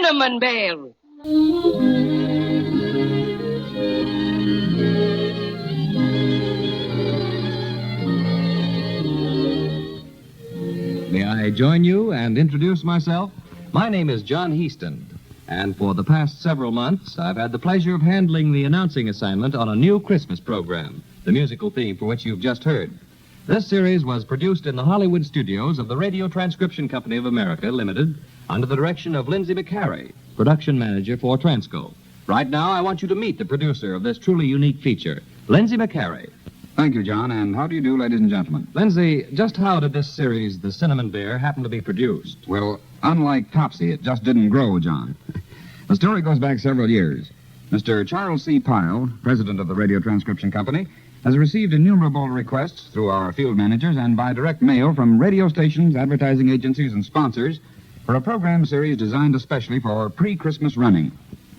Cinnamon Bear. May I join you and introduce myself? My name is John Heaston, and for the past several months, I've had the pleasure of handling the announcing assignment on a new Christmas program, the musical theme for which you've just heard. This series was produced in the Hollywood studios of the Radio Transcription Company of America, Limited, under the direction of Lindsay McCary, production manager for Transco. Right now, I want you to meet the producer of this truly unique feature, Lindsay McCary. Thank you, John, and how do you do, ladies and gentlemen? Lindsay, just how did this series, The Cinnamon Bear, happen to be produced? Well, unlike Topsy, it just didn't grow, John. The story goes back several years. Mr. Charles C. Pyle, president of the Radio Transcription Company, has received innumerable requests through our field managers and by direct mail from radio stations, advertising agencies, and sponsors for a program series designed especially for pre-Christmas running.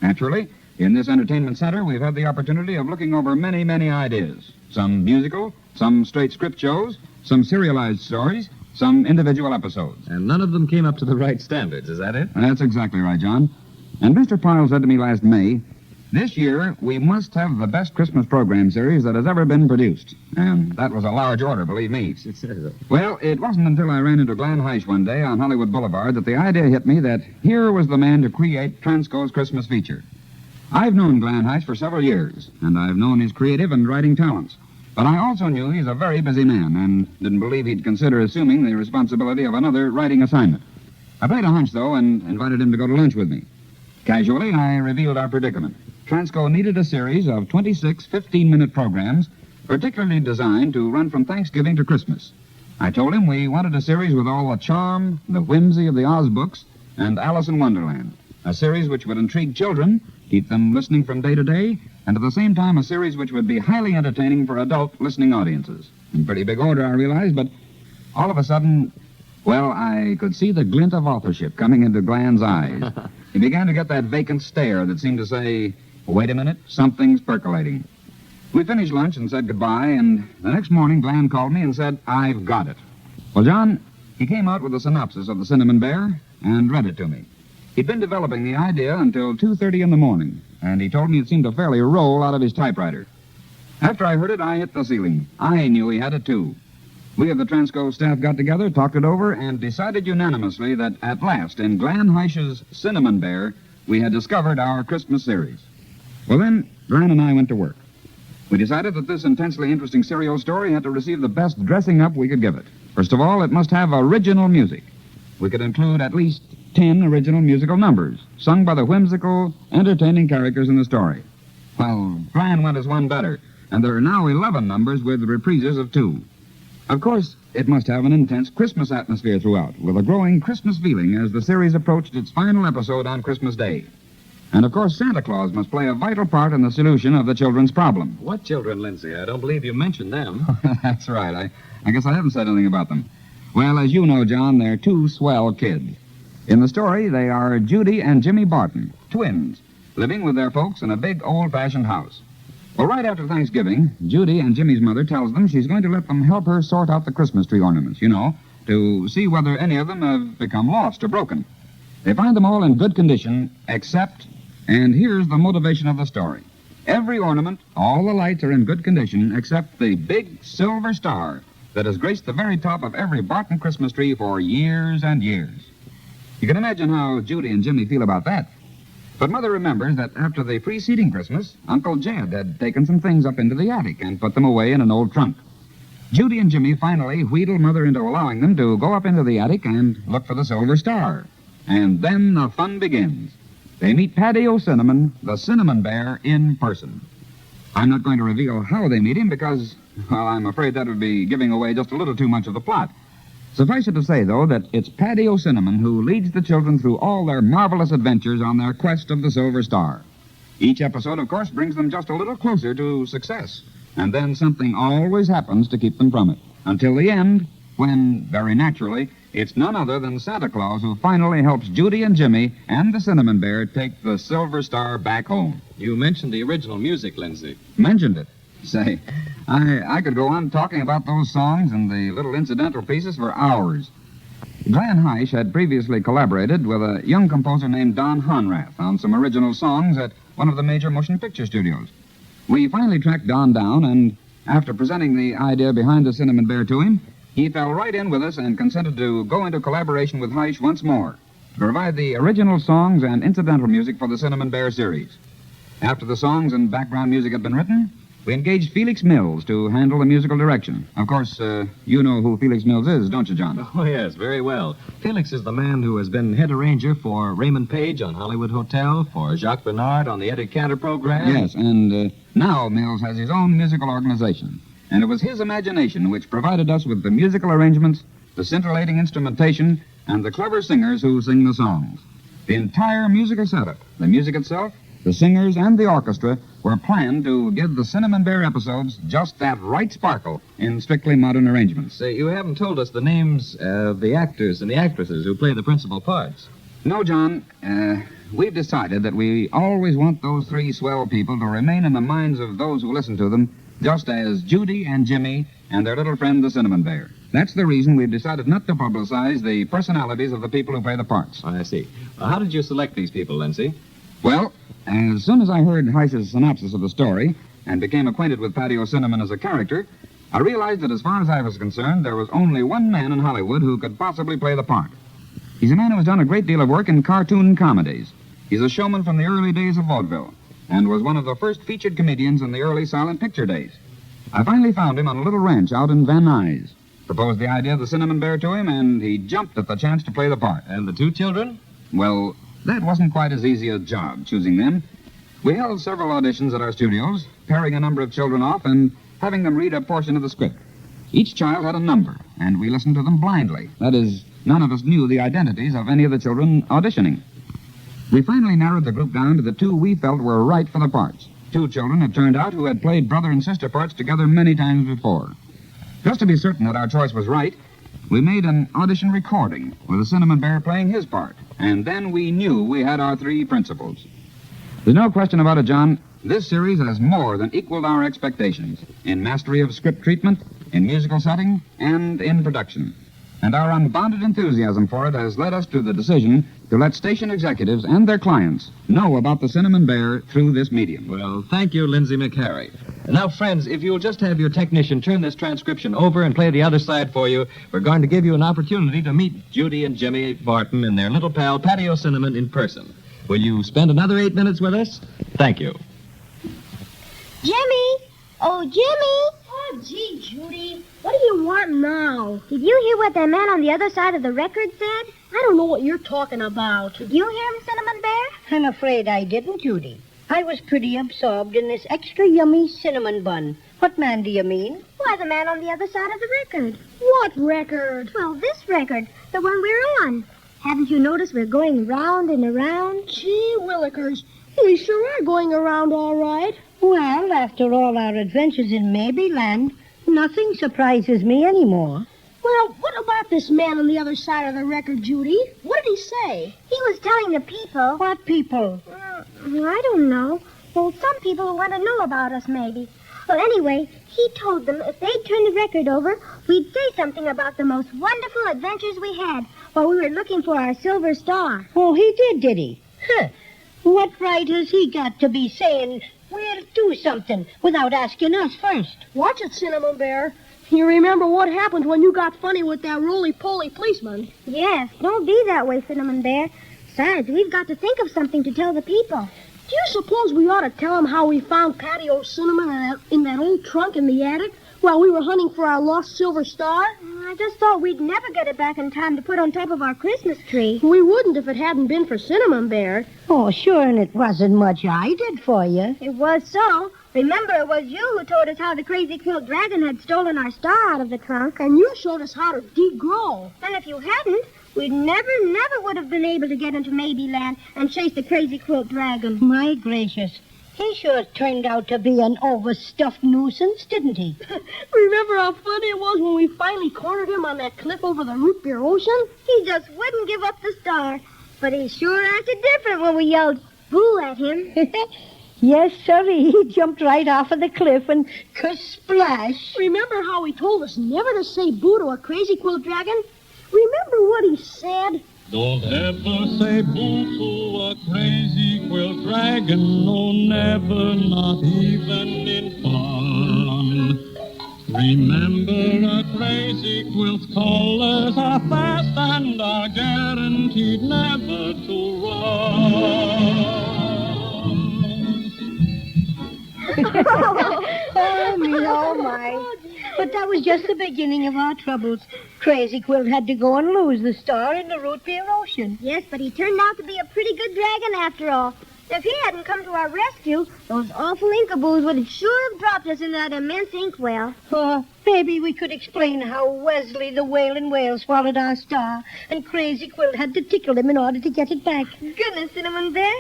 Naturally, in this entertainment center, we've had the opportunity of looking over many, many ideas. Some musical, some straight script shows, some serialized stories, some individual episodes. And none of them came up to the right standards, is that it? That's exactly right, John. And Mr. Pyle said to me last May, this year we must have the best Christmas program series that has ever been produced. And that was a large order, believe me. Well, it wasn't until I ran into Glenn Heisch one day on Hollywood Boulevard that the idea hit me that here was the man to create Transco's Christmas feature. I've known Glenn Heisch for several years, and I've known his creative and writing talents. But I also knew he's a very busy man and didn't believe he'd consider assuming the responsibility of another writing assignment. I played a hunch, though, and invited him to go to lunch with me. Casually, I revealed our predicament. Transco needed a series of 26 15-minute programs, particularly designed to run from Thanksgiving to Christmas. I told him we wanted a series with all the charm, the whimsy of the Oz books, and Alice in Wonderland. A series which would intrigue children, keep them listening from day to day, and at the same time a series which would be highly entertaining for adult listening audiences. In pretty big order, I realized, but all of a sudden, well, I could see the glint of authorship coming into Glenn's eyes. He began to get that vacant stare that seemed to say, wait a minute, something's percolating. We finished lunch and said goodbye, and the next morning Glenn called me and said, I've got it. Well, John, he came out with a synopsis of The Cinnamon Bear and read it to me. He'd been developing the idea until 2:30 in the morning, and he told me it seemed to fairly roll out of his typewriter. After I heard it, I hit the ceiling. I knew he had it, too. We of the Transco staff got together, talked it over, and decided unanimously that at last, in Glenn Heisch's Cinnamon Bear, we had discovered our Christmas series. Well, then, Glenn and I went to work. We decided that this intensely interesting serial story had to receive the best dressing up we could give it. First of all, it must have original music. We could include at least 10 original musical numbers, sung by the whimsical, entertaining characters in the story. Well, Glenn went as one better, and there are now 11 numbers with reprises of 2. Of course, it must have an intense Christmas atmosphere throughout, with a growing Christmas feeling as the series approached its final episode on Christmas Day. And, of course, Santa Claus must play a vital part in the solution of the children's problem. What children, Lindsay? I don't believe you mentioned them. That's right. I guess I haven't said anything about them. Well, as you know, John, they're 2 swell kids. In the story, they are Judy and Jimmy Barton, twins, living with their folks in a big, old-fashioned house. Well, right after Thanksgiving, Judy and Jimmy's mother tells them she's going to let them help her sort out the Christmas tree ornaments, to see whether any of them have become lost or broken. They find them all in good condition, except, and here's the motivation of the story. Every ornament, all the lights are in good condition, except the big silver star that has graced the very top of every Barton Christmas tree for years and years. You can imagine how Judy and Jimmy feel about that. But Mother remembers that after the preceding Christmas, Uncle Jed had taken some things up into the attic and put them away in an old trunk. Judy and Jimmy finally wheedled Mother into allowing them to go up into the attic and look for the silver star. And then the fun begins. They meet Paddy O'Cinnamon, the Cinnamon Bear, in person. I'm not going to reveal how they meet him because, well, I'm afraid that would be giving away just a little too much of the plot. Suffice it to say, though, that it's Paddy O'Cinnamon who leads the children through all their marvelous adventures on their quest of the Silver Star. Each episode, of course, brings them just a little closer to success. And then something always happens to keep them from it. Until the end, when, very naturally, it's none other than Santa Claus who finally helps Judy and Jimmy and the Cinnamon Bear take the Silver Star back home. You mentioned the original music, Lindsay. Mentioned it. Say, I could go on talking about those songs and the little incidental pieces for hours. Glenn Heisch had previously collaborated with a young composer named Don Honrath on some original songs at one of the major motion picture studios. We finally tracked Don down, and after presenting the idea behind the Cinnamon Bear to him, he fell right in with us and consented to go into collaboration with Heisch once more to provide the original songs and incidental music for the Cinnamon Bear series. After the songs and background music had been written, we engaged Felix Mills to handle the musical direction. Of course, you know who Felix Mills is, don't you, John? Oh, yes, very well. Felix is the man who has been head arranger for Raymond Page on Hollywood Hotel, for Jacques Bernard on the Eddie Cantor program. Yes, and now Mills has his own musical organization. And it was his imagination which provided us with the musical arrangements, the scintillating instrumentation, and the clever singers who sing the songs. The entire musical setup, the music itself, the singers, and the orchestra were planned to give the Cinnamon Bear episodes just that right sparkle in strictly modern arrangements. Say, you haven't told us the names of the actors and the actresses who play the principal parts. No, John. We've decided that we always want those three swell people to remain in the minds of those who listen to them just as Judy and Jimmy and their little friend, the Cinnamon Bear. That's the reason we've decided not to publicize the personalities of the people who play the parts. I see. How did you select these people, Lindsay? Well, as soon as I heard Heisch's synopsis of the story and became acquainted with Patio Cinnamon as a character, I realized that as far as I was concerned, there was only one man in Hollywood who could possibly play the part. He's a man who has done a great deal of work in cartoon comedies. He's a showman from the early days of vaudeville and was one of the first featured comedians in the early silent picture days. I finally found him on a little ranch out in Van Nuys, proposed the idea of the Cinnamon Bear to him, and he jumped at the chance to play the part. And the two children? Well, that wasn't quite as easy a job, choosing them. We held several auditions at our studios, pairing a number of children off and having them read a portion of the script. Each child had a number, and we listened to them blindly. That is, none of us knew the identities of any of the children auditioning. We finally narrowed the group down to the two we felt were right for the parts. Two children, it turned out, who had played brother and sister parts together many times before. Just to be certain that our choice was right, we made an audition recording with the Cinnamon Bear playing his part, and then we knew we had our three principals. There's no question about it, John. This series has more than equaled our expectations in mastery of script treatment, in musical setting, and in production. And our unbounded enthusiasm for it has led us to the decision to let station executives and their clients know about the Cinnamon Bear through this medium. Well, thank you, Lindsay McHarry. Now, friends, if you'll just have your technician turn this transcription over and play the other side for you, we're going to give you an opportunity to meet Judy and Jimmy Barton and their little pal, Patio Cinnamon, in person. Will you spend another 8 minutes with us? Thank you. Jimmy! Oh, Jimmy! Oh, gee, Judy. What do you want now? Did you hear what that man on the other side of the record said? I don't know what you're talking about. Did you hear him, Cinnamon Bear? I'm afraid I didn't, Judy. I was pretty absorbed in this extra yummy cinnamon bun. What man do you mean? Why, the man on the other side of the record. What record? Well, this record, the one we're on. Haven't you noticed we're going round and around? Gee willikers, we sure are going around all right. Well, after all our adventures in Maybeland, nothing surprises me anymore. Well, what about this man on the other side of the record, Judy? What did he say? He was telling the people. What people? I don't know. Well, some people who want to know about us, maybe. Well, anyway, he told them if they'd turn the record over, we'd say something about the most wonderful adventures we had while we were looking for our silver star. Oh, he did he? Huh. What right has he got to be saying we'll do something without asking us first? Watch it, Cinnamon Bear. You remember what happened when you got funny with that roly-poly policeman? Yes, don't be that way, Cinnamon Bear. Besides, we've got to think of something to tell the people. Do you suppose we ought to tell them how we found Patio Cinnamon in that old trunk in the attic while we were hunting for our lost silver star? I just thought we'd never get it back in time to put on top of our Christmas tree. We wouldn't if it hadn't been for Cinnamon Bear. Oh, sure, and it wasn't much I did for you. It was so. Remember, it was you who told us how the crazy quilt dragon had stolen our star out of the trunk. And you showed us how to degrow. And if you hadn't, we'd never would have been able to get into Maybeland and chase the crazy quilt dragon. My gracious. He sure turned out to be an overstuffed nuisance, didn't he? Remember how funny it was when we finally cornered him on that cliff over the root beer ocean? He just wouldn't give up the star. But he sure acted different when we yelled boo at him. Yes, sirree. He jumped right off of the cliff and splash. Remember how he told us never to say boo to a crazy quilt dragon? Remember what he said? Don't ever say boo to a crazy quilt dragon. No, never, not even in fun. Remember, a crazy quilt's colors are fast and are guaranteed never to run. Oh, me, oh, my. But that was just the beginning of our troubles. Crazy Quilt had to go and lose the star in the root beer ocean. Yes, but he turned out to be a pretty good dragon after all. If he hadn't come to our rescue, those awful Inkaboos would have sure have dropped us in that immense inkwell. Maybe we could explain how Wesley the Wailing Whale swallowed our star, and Crazy Quilt had to tickle him in order to get it back. Goodness, Cinnamon Bear.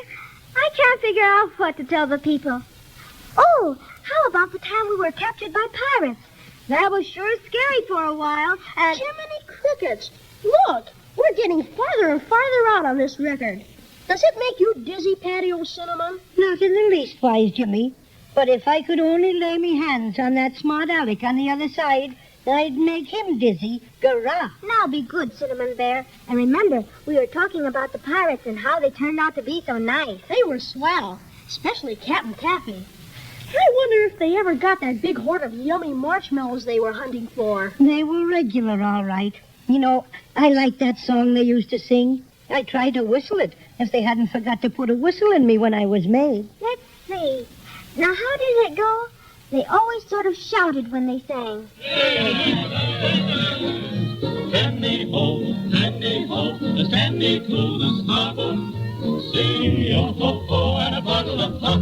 I can't figure out what to tell the people. Oh, how about the time we were captured by pirates? That was sure scary for a while, and... Jiminy Crickets! Look, we're getting farther and farther out on this record. Does it make you dizzy, Patty O'Cinnamon? Not in the least, Wise Jimmy. But if I could only lay me hands on that smart Alec on the other side, I'd make him dizzy. Garah! Now be good, Cinnamon Bear. And remember, we were talking about the pirates and how they turned out to be so nice. They were swell, especially Captain Taffy. I wonder if they ever got that big hoard of yummy marshmallows they were hunting for. They were regular, all right. You know, I like that song they used to sing. I tried to whistle it if they hadn't forgot to put a whistle in me when I was made. Let's see. Now, how did it go? They always sort of shouted when they sang. Standy ho, standy to the starboard. Sing your ho-ho and a bottle of pop.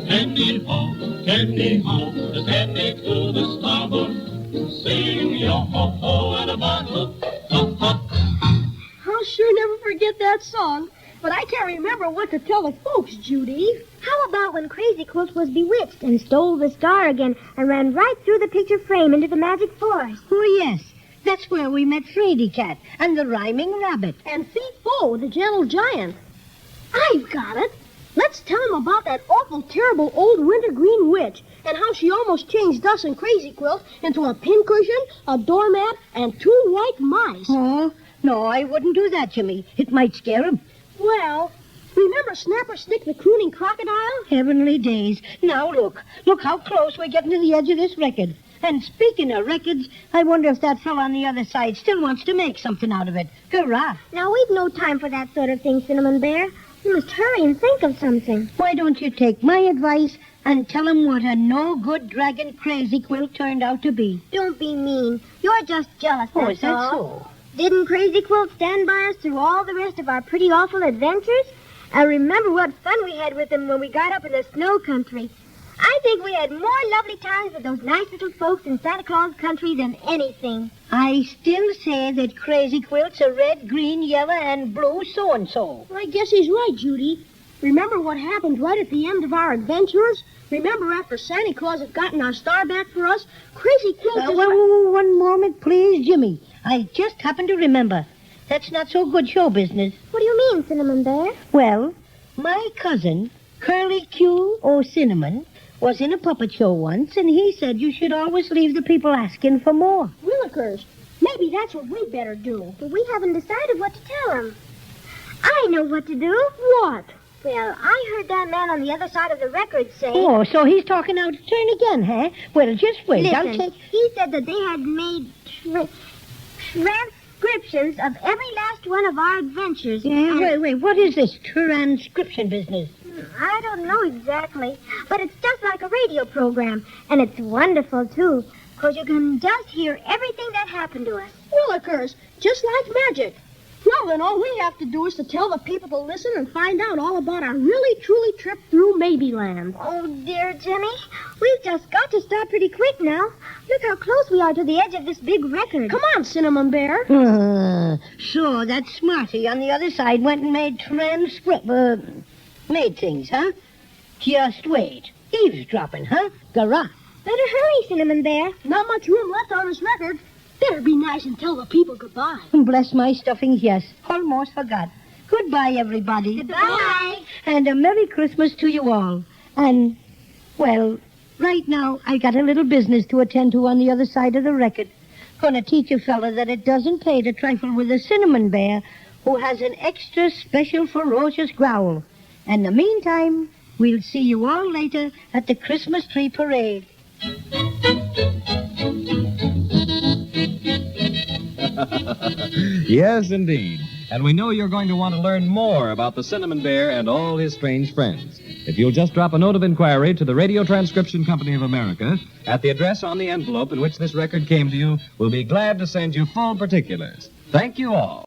Standy ho, standy to the starboard. Sing your ho-ho and a bottle of pop. I'll sure never forget that song. But I can't remember what to tell the folks, Judy. How about when Crazy Quilt was bewitched and stole the star again and ran right through the picture frame into the magic forest? Oh, yes. That's where we met Fraidy Cat and the rhyming rabbit. And Fee-Fo, the gentle giant. I've got it. Let's tell him about that awful, terrible old wintergreen witch and how she almost changed us and Crazy Quilt into a pincushion, a doormat, and 2 white mice. Oh, no, I wouldn't do that, Jimmy. It might scare him. Well, remember Snapper Snick, the crooning crocodile? Heavenly days. Now, look how close we're getting to the edge of this record. And speaking of records, I wonder if that fellow on the other side still wants to make something out of it. Hurrah! Now, we've no time for that sort of thing, Cinnamon Bear. We must hurry and think of something. Why don't you take my advice and tell him what a no-good dragon Crazy Quilt turned out to be? Don't be mean. You're just jealous, Oh, that's is that all. so? Didn't Crazy Quilt stand by us through all the rest of our pretty awful adventures? I remember what fun we had with him when we got up in the snow country. I think we had more lovely times with those nice little folks in Santa Claus country than anything. I still say that Crazy Quilt's a red, green, yellow, and blue so-and-so. I guess he's right, Judy. Remember what happened right at the end of our adventures? Remember after Santa Claus had gotten our star back for us? Crazy Quilt just... One moment, please, Jimmy. I just happened to remember. That's not so good show business. What do you mean, Cinnamon Bear? Well, my cousin, Curly Q O'Cinnamon, was in a puppet show once, and he said you should always leave the people asking for more. Willikers, maybe that's what we better do. But we haven't decided what to tell him. I know what to do. What? Well, I heard that man on the other side of the record say... Oh, so he's talking out of turn again, huh? Well, just wait. Listen, I'll take... he said that they had made transcriptions of every last one of our adventures. Yeah, wait. What is this transcription business? I don't know exactly, but it's just like a radio program, and it's wonderful, too, because you can just hear everything that happened to us. Willikers, just like magic. Well, then all we have to do is to tell the people to listen and find out all about our really, truly trip through Maybeland. Oh, dear Jimmy, we've just got to start pretty quick now. Look how close we are to the edge of this big record. Come on, Cinnamon Bear. So that smarty on the other side went and made made things, huh? Just wait. Eavesdropping, huh? Garah. Better hurry, Cinnamon Bear. Not much room left on this record. Better be nice and tell the people goodbye. Bless my stuffings, yes. Almost forgot. Goodbye, everybody. Goodbye. And a Merry Christmas to you all. And, well, right now I got a little business to attend to on the other side of the record. Gonna teach a fella that it doesn't pay to trifle with a cinnamon bear who has an extra special ferocious growl. In the meantime, we'll see you all later at the Christmas tree parade. Yes, indeed. And we know you're going to want to learn more about the Cinnamon Bear and all his strange friends. If you'll just drop a note of inquiry to the Radio Transcription Company of America at the address on the envelope in which this record came to you, we'll be glad to send you full particulars. Thank you all.